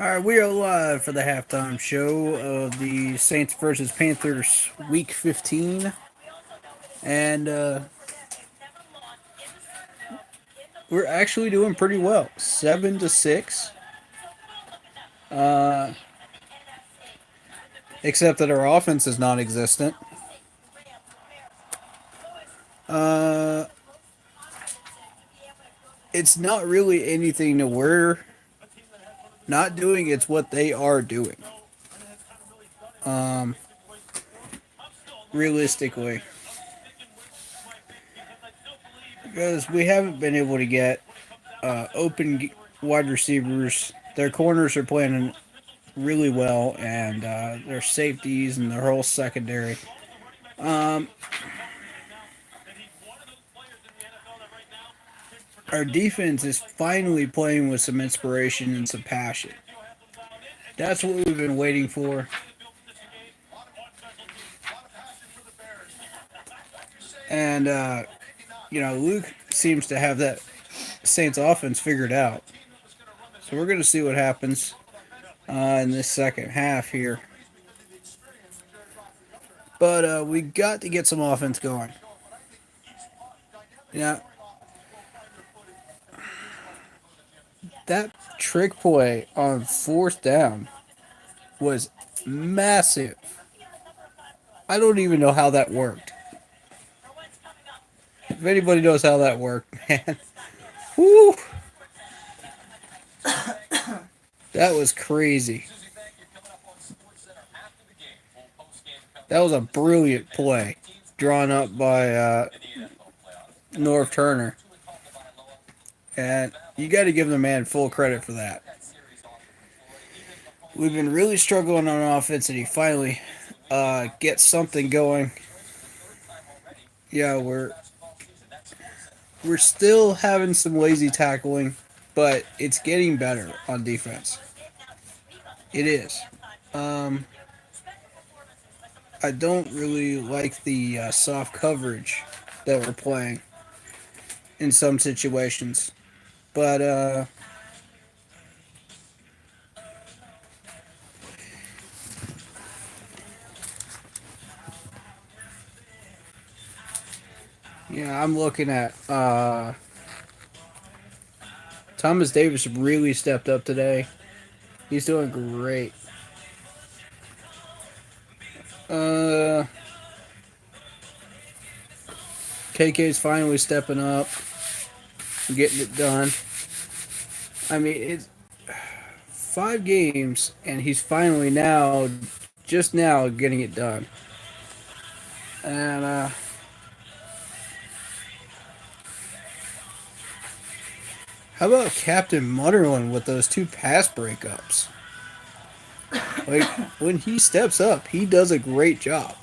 All right, we are live for the halftime show of the Saints versus Panthers Week 15, and we're actually doing pretty well. 7-6, except that our offense is non-existent. Uh, it's not really anything that we're not doing; it's what they are doing. Um, Realistically, because we haven't been able to get open wide receivers. Their corners are playing really well, and their safeties and their whole secondary. Um, our defense is finally playing with some inspiration and some passion. That's what we've been waiting for. And, Luke seems to have that Saints offense figured out. So we're going to see what happens in this second half here. But we got to get some offense going. Yeah, that trick play on fourth down was massive. I don't even know how that worked. If anybody knows how that worked, man, whoo, that was crazy. That was a brilliant play drawn up by Norv Turner. And you got to give the man full credit for that. We've been really struggling on offense, and he finally gets something going. Yeah, we're still having some lazy tackling, but it's getting better on defense. It is. Um, I don't really like the soft coverage that we're playing in some situations, but yeah, I'm looking at Thomas Davis really stepped up today. He's doing great. Uh, KK's finally stepping up, getting it done. I mean, it's 5 games, and he's finally just now, getting it done. And how about Captain Mutterland with those two pass breakups? Like, when he steps up, he does a great job.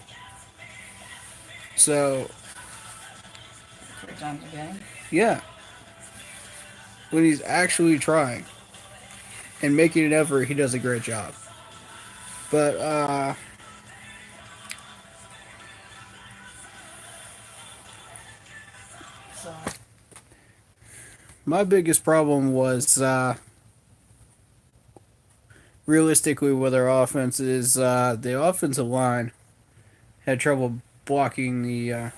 So, 3 times a game. yeah, when he's actually trying and making an effort, he does a great job. But So my biggest problem was realistically with our offense is the offensive line had trouble blocking the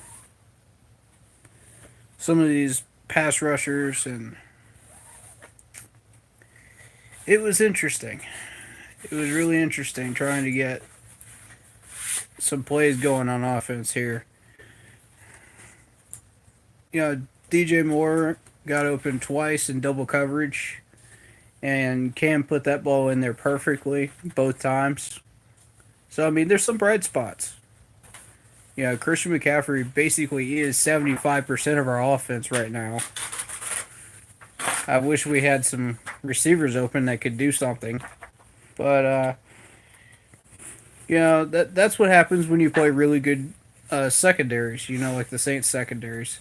some of these pass rushers, and it was interesting. It was really interesting trying to get some plays going on offense here. DJ Moore got open twice in double coverage, and Cam put that ball in there perfectly both times. So, I mean, there's some bright spots. Christian McCaffrey basically is 75% of our offense right now. I wish we had some receivers open that could do something. But, that's what happens when you play really good secondaries, like the Saints secondaries.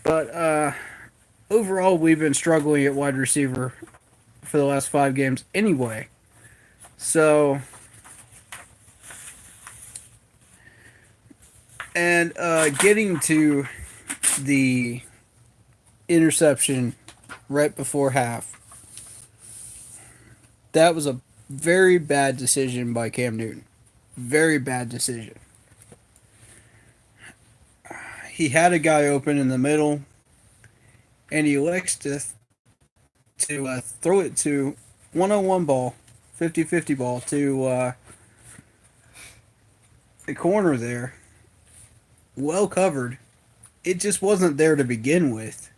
But overall, we've been struggling at wide receiver for the last 5 games anyway. So, and getting to the interception right before half, That was a very bad decision by Cam Newton. Very bad decision. He had a guy open in the middle, and he elects to throw it to 1-on-1 ball, 50-50 ball to the corner there. Well covered. It just wasn't there to begin with.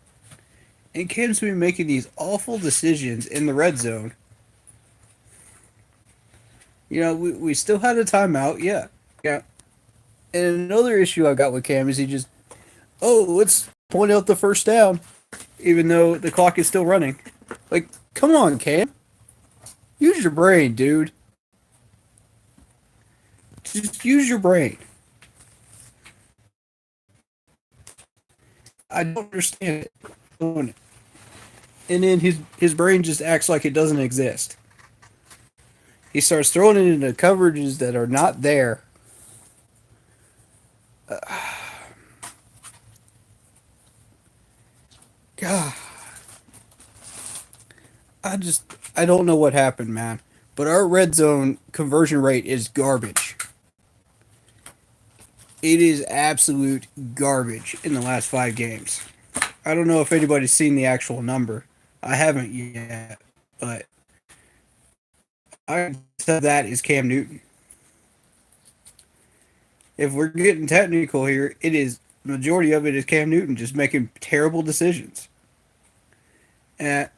And Cam's been making these awful decisions in the red zone. We still had a timeout, yeah. Yeah. And another issue I got with Cam is he just, let's point out the first down, even though the clock is still running. Like, come on, Cam. Use your brain, dude. Just use your brain. I don't understand it. And then his brain just acts like it doesn't exist. He starts throwing it into coverages that are not there. God. I don't know what happened, man. But our red zone conversion rate is garbage. It is absolute garbage in the last 5 games. I don't know if anybody's seen the actual number. I haven't yet, but I said that is Cam Newton. If we're getting technical here, it is majority of it is Cam Newton just making terrible decisions. And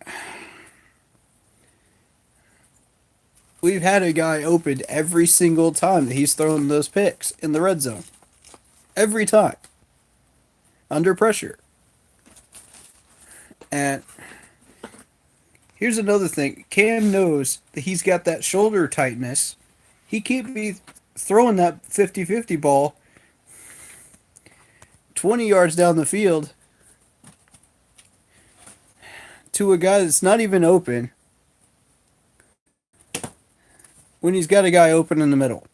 we've had a guy open every single time that he's thrown those picks in the red zone. Every time. Under pressure. And here's another thing. Cam knows that he's got that shoulder tightness. He can't be throwing that 50-50 ball 20 yards down the field to a guy that's not even open when he's got a guy open in the middle.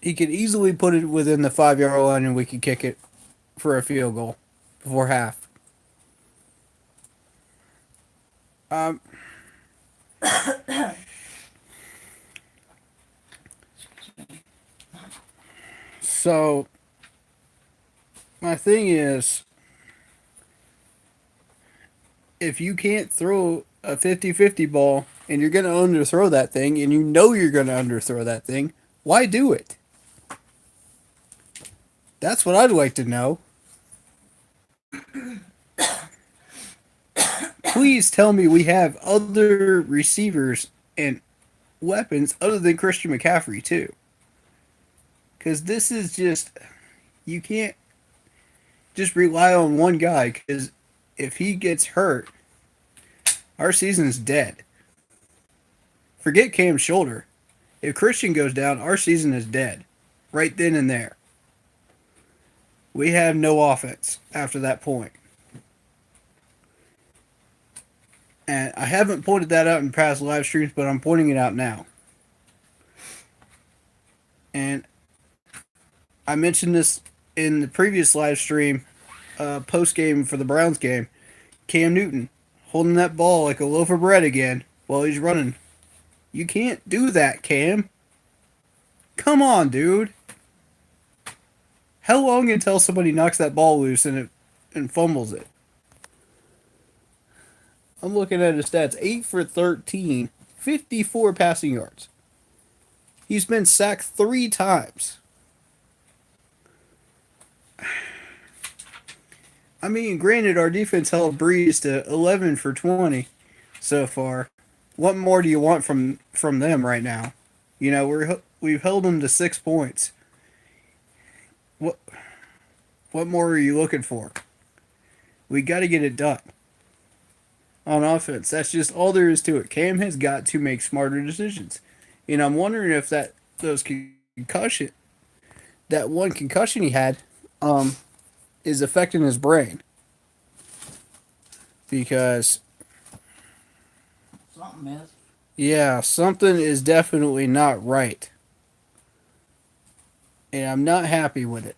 He could easily put it within the 5-yard line and we could kick it for a field goal before half. So, my thing is, if you can't throw a 50-50 ball and you're going to underthrow that thing and you know you're going to underthrow that thing, why do it? That's what I'd like to know. Please tell me we have other receivers and weapons other than Christian McCaffrey, too. Because this is just, you can't just rely on one guy, because if he gets hurt, our season's dead. Forget Cam's shoulder. If Christian goes down, our season is dead. Right then and there. We have no offense after that point. And I haven't pointed that out in past live streams, but I'm pointing it out now. And I mentioned this in the previous live stream, post game for the Browns game. Cam Newton holding that ball like a loaf of bread again while he's running. You can't do that, Cam. Come on, dude. How long until somebody knocks that ball loose and fumbles it? I'm looking at his stats. 8 for 13, 54 passing yards. He's been sacked 3 times. I mean, granted, our defense held Breeze to 11 for 20 so far. What more do you want from them right now? We've held them to 6 points. What more are you looking for? We got to get it done. On offense, that's just all there is to it. Cam has got to make smarter decisions. And I'm wondering if that one concussion he had, is affecting his brain. Because something is. Yeah, something is definitely not right. And I'm not happy with it.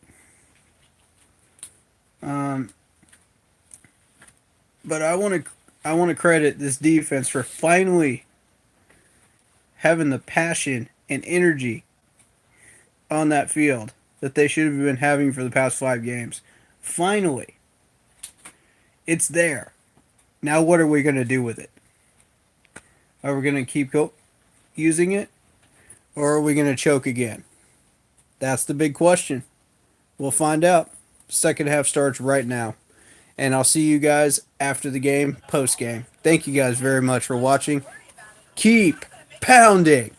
But I want to I want to credit this defense for finally having the passion and energy on that field that they should have been having for the past 5 games. Finally, it's there. Now, what are we going to do with it? Are we going to keep using it, or are we going to choke again? That's the big question. We'll find out. Second half starts right now. And I'll see you guys after the game, post game. Thank you guys very much for watching. Keep pounding.